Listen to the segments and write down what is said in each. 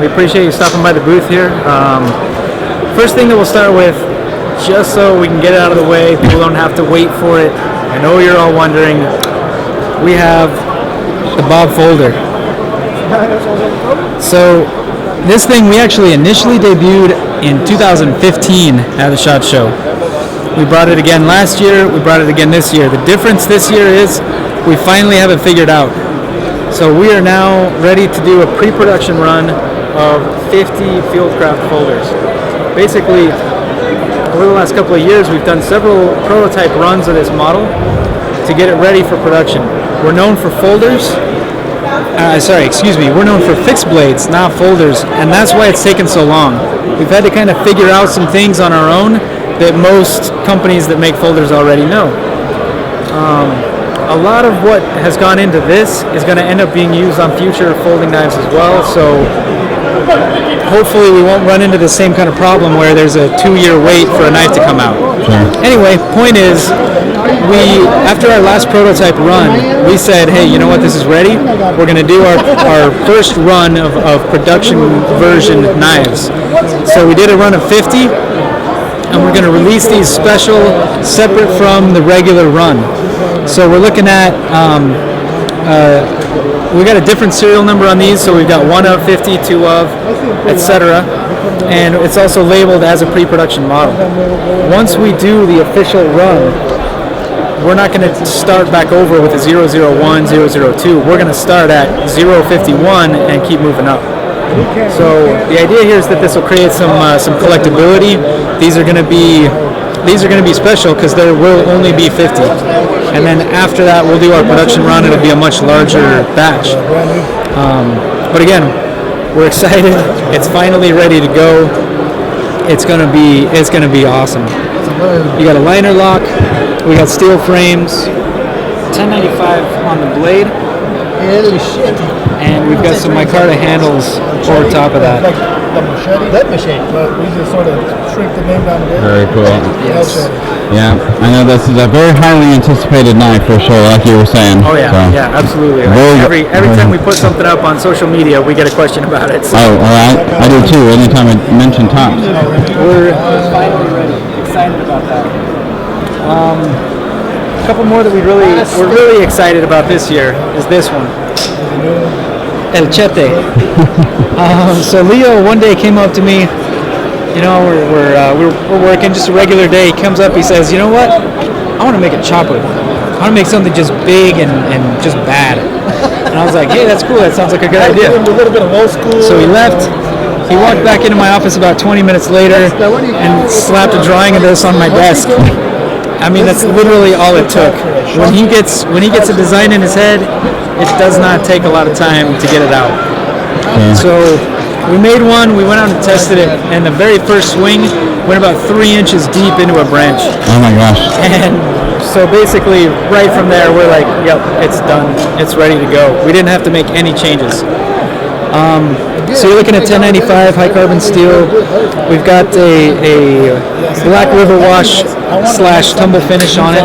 We appreciate you stopping by the booth here. First thing that we'll start with, just so we can get it out of the way, people don't have to wait for it. I know you're all wondering, we have the Bob folder. So this thing we actually initially debuted in 2015 at the SHOT Show. We brought it again last year, we brought it again this year. The difference this year is we finally have it figured out. So we are now ready to do a pre-production run of 50 Fieldcraft folders. Basically, over the last couple of years, we've done several prototype runs of this model to get it ready for production. We're known for folders. We're known for fixed blades, not folders, and that's why it's taken so long. We've had to kind of figure out some things on our own that most companies that make folders already know. A lot of what has gone into this is going to end up being used on future folding knives as well, so hopefully we won't run into the same kind of problem where there's a 2-year wait for a knife to come out. Sure. Anyway, point is, after our last prototype run, we said, hey, you know what, this is ready. We're going to do our first run of production version knives. So we did a run of 50, and we're going to release these special, separate from the regular run. So we're looking at, we got a different serial number on these, so we've got 1 of, 50, 2 of, etc. And it's also labeled as a pre-production model. Once we do the official run, we're not going to start back over with a 001, 002. We're going to start at 051 and keep moving up. So the idea here is that this will create some collectability. These are going to be special because there will only be 50. And then after that, we'll do our production run. It'll be a much larger batch. But again, we're excited. It's finally ready to go. It's gonna be awesome. You got a liner lock. We got steel frames. 1095 on the blade. Holy shit. And we've got some micarta handles over top of that. Like the machete? That machete. But we just sort of shrink the name down a bit. Very cool. Yes. Yeah, I know this is a very highly anticipated knife for sure, like you were saying. Oh yeah, so. yeah, absolutely. Every time we put something up on social media, we get a question about it. So. Oh, all right. I do too. Anytime I mention tops. We're finally ready. Excited about that. A couple more that we're really excited about this year is this one. El Chete. So Leo one day came up to me. You know, we're working just a regular day. He comes up, he says, you know what? I want to make a chopper. I want to make something just big and just bad. And I was like, hey, that's cool. That sounds like a good idea. A little bit of old school. So he left. He walked back into my office about 20 minutes later and slapped a drawing of this on my desk. I mean, that's literally all it took. When he gets a design in his head, it does not take a lot of time to get it out. So we made one, we went out and tested it, and the very first swing went about 3 inches deep into a branch. Oh my gosh. And so basically, right from there, we're like, yep, it's done. It's ready to go. We didn't have to make any changes. So you're looking at 1095 high carbon steel. We've got a black river wash / tumble finish on it.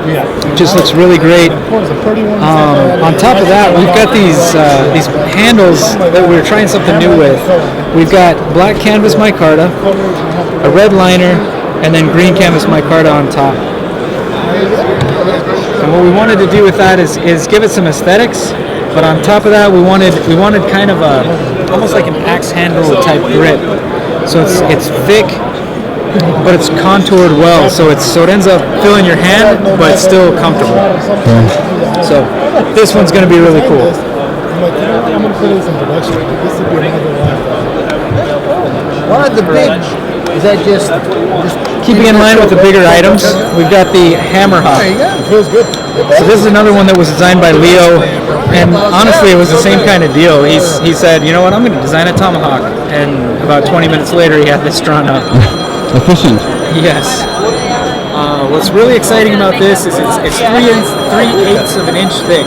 It just looks really great. On top of that, we've got these handles that we're trying something new with. We've got black canvas micarta, a red liner, and then green canvas micarta on top. And what we wanted to do with that is give it some aesthetics, but on top of that, we wanted kind of almost like an axe handle type grip. So it's thick, but it's contoured well, so it ends up filling your hand, but it's still comfortable. So this one's going to be really cool. I'm going to put in some production. This would be another one. One of the big, is that just keeping in line with the bigger items, we've got the hammer hawk. There you go. It feels good. So this is another one that was designed by Leo, and honestly, it was the same kind of deal. He said, you know what, I'm going to design a tomahawk, and about 20 minutes later, he had this drawn up. Efficient. Yes. What's really exciting about this is it's 3/8 of an inch thick.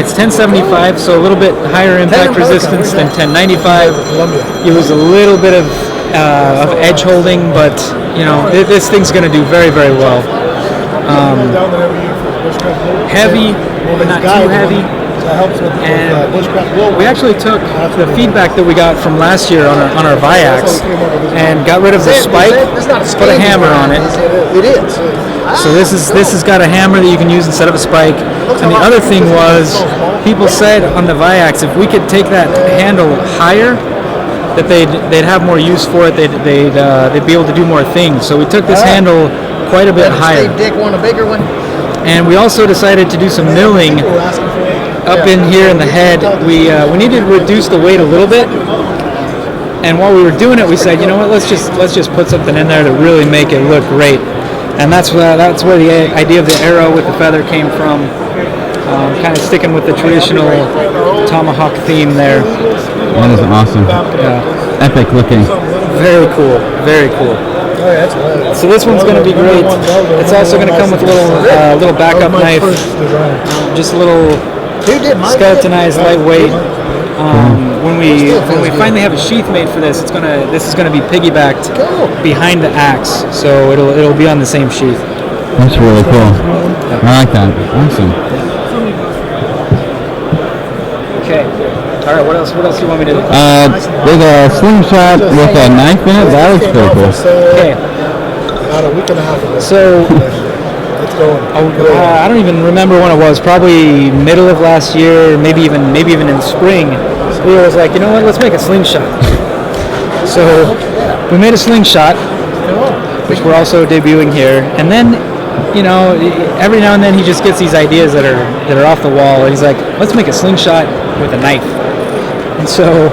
It's 1075, so a little bit higher impact resistance than 1095. You lose a little bit of edge holding, but you know this thing's going to do very, very well. Heavy, but not too heavy. That helps with And Bushcraft. we actually took the feedback that we got from last year on our Viax and got rid of the spike, put a hammer on it. It is. So this has got a hammer that you can use instead of a spike. And the other thing was, people said on the Viax, if we could take that handle higher, that they'd have more use for it. They'd be able to do more things. So we took this handle quite a bit higher. Steve Dick want a bigger one? And we also decided to do some milling up in here in the head. We needed to reduce the weight a little bit. And while we were doing it, we said, you know what? Let's just put something in there to really make it look great. And that's where the idea of the arrow with the feather came from. Kind of sticking with the traditional tomahawk theme there. That is awesome. Yeah. Epic looking. Very cool. Very cool. So this one's going to be great. It's also going to come with a little backup knife, just a little skeletonized, lightweight. When we finally have a sheath made for this, this is going to be piggybacked behind the axe, so it'll be on the same sheath. That's really cool. I like that. Awesome. Okay. All right. What else do you want me to do? There's a slingshot with a knife in it. That looks pretty cool. Okay. About a week and a half ago. So. It's going. I don't even remember when it was. Probably middle of last year, maybe even in spring. Leo was like, you know what? Let's make a slingshot. So we made a slingshot, which we're also debuting here. And then, you know, every now and then he just gets these ideas that are off the wall. And he's like, let's make a slingshot with a knife. And so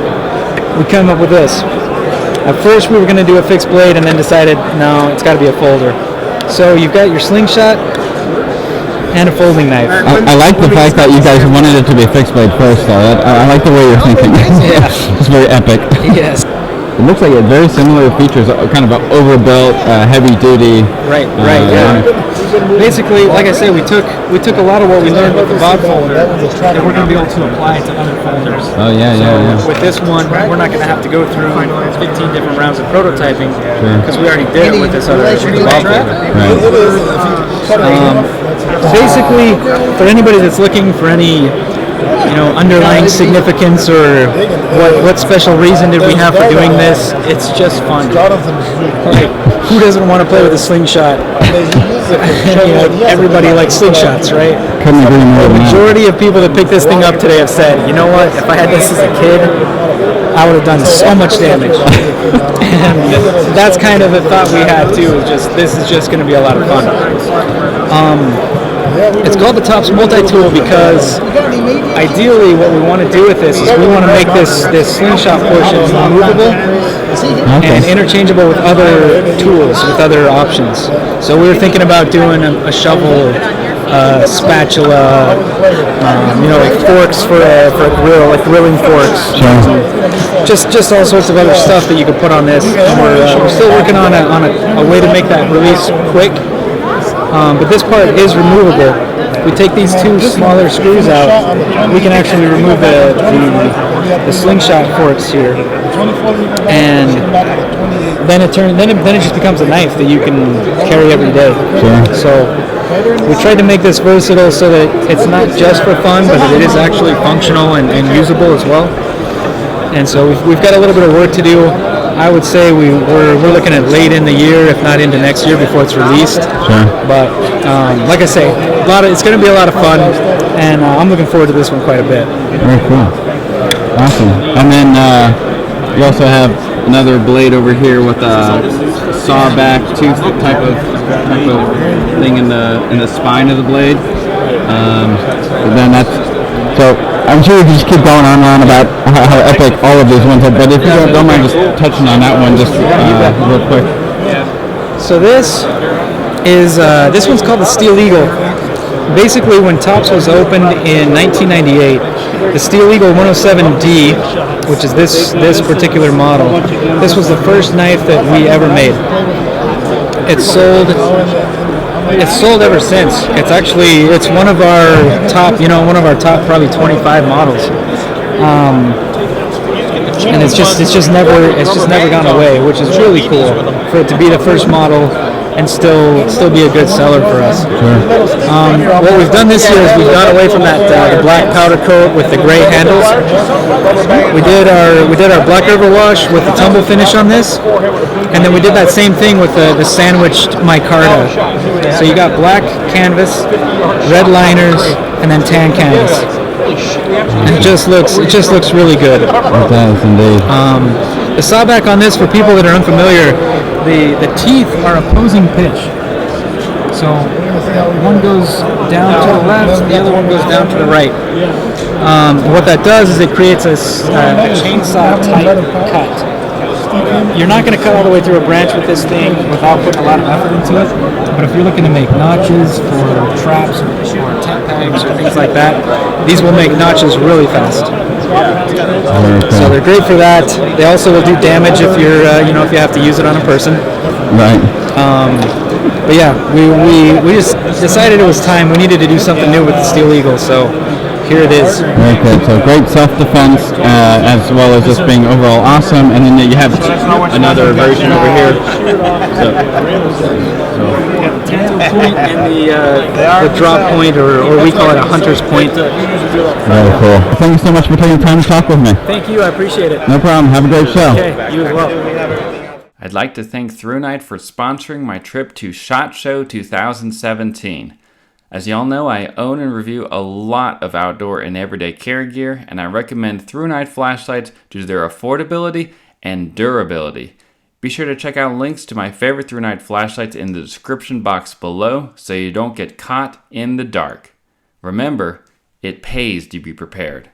we come up with this. At first we were going to do a fixed blade, and then decided, no, it's got to be a folder. So you've got your slingshot and a folding knife. I like the fact that you guys wanted it to be fixed blade first, though. I like the way you're thinking. Yeah. It's very epic. Yes. It looks like it very similar features, kind of an overbuilt, heavy duty. Right. Yeah. Basically, like I said, we took a lot of what we learned with the Bob folder, and we're going to be able to apply it to other folders. Oh yeah. With this one, we're not going to have to go through 15 different rounds of prototyping because we already did it with this other Bob folder. Basically, for anybody that's looking for any, you know, underlying significance or what special reason did we have for doing this, it's just fun. Like, who doesn't want to play with a slingshot? You know, everybody likes slingshots, right? Couldn't agree more The than that. majority of people that pick this thing up today have said, you know what, if I had this as a kid, I would have done so much damage. And that's kind of the thought we had too, is just, this is just going to be a lot of fun. It's called the Tops Multi-Tool because ideally what we want to do with this is we want to make this slingshot portion removable and interchangeable with other tools, with other options. So we were thinking about doing a shovel, spatula, you know, like forks for a grill, like grilling forks. Just all sorts of other stuff that you could put on this. And we're still working on a way to make that release quick. But this part is removable. We take these two smaller screws out, we can actually remove the slingshot forks here, and then it just becomes a knife that you can carry every day. So we tried to make this versatile so that it's not just for fun, but that it is actually functional and usable as well. And so we've got a little bit of work to do. I would say we're looking at late in the year, if not into next year, before it's released. But like I say, it's going to be a lot of fun, and I'm looking forward to this one quite a bit. Very cool. Awesome. And then you also have another blade over here with a sawback tooth type of thing in the spine of the blade. But then so I'm sure you can just keep going on and on about how epic all of these ones are, but if you don't mind just touching on that one just real quick. So this one's called the Steel Eagle. Basically, when Tops was opened in 1998, the Steel Eagle 107D, which is this particular model, this was the first knife that we ever made. It's sold ever since. It's one of our top probably 25 models. And it's just never gone away, which is really cool for it to be the first model and still be a good seller for us. What we've done this year is we've gone away from that the black powder coat with the gray handles. We did our Black River wash with the tumble finish on this, and then we did that same thing with the sandwiched micarta. So you got black canvas, red liners, and then tan canvas. And it just looks really good. It does indeed. The sawback on this, for people that are unfamiliar, the teeth are opposing pitch. So one goes down to the left, the other one goes down to the right. What that does is it creates a chainsaw type cut. You're not going to cut all the way through a branch with this thing without putting a lot of effort into it. But if you're looking to make notches for traps or tent pegs or things like that, these will make notches really fast. So they're great for that. They also will do damage if you're, if you have to use it on a person. Right. But yeah, we just decided it was time. We needed to do something new with the Steel Eagle, so here it is. Very good. So great self-defense, as well as just being overall awesome. And then you have another version over here. The point and the drop point, or we call it a hunter's point. Very cool. Thank you so much for taking the time to talk with me. Thank you, I appreciate it. No problem. Have a great show. Okay, you as well. I'd like to thank ThruNite for sponsoring my trip to SHOT Show 2017. As y'all know, I own and review a lot of outdoor and everyday carry gear, and I recommend ThruNite flashlights due to their affordability and durability. Be sure to check out links to my favorite ThruNite flashlights in the description box below so you don't get caught in the dark. Remember, it pays to be prepared.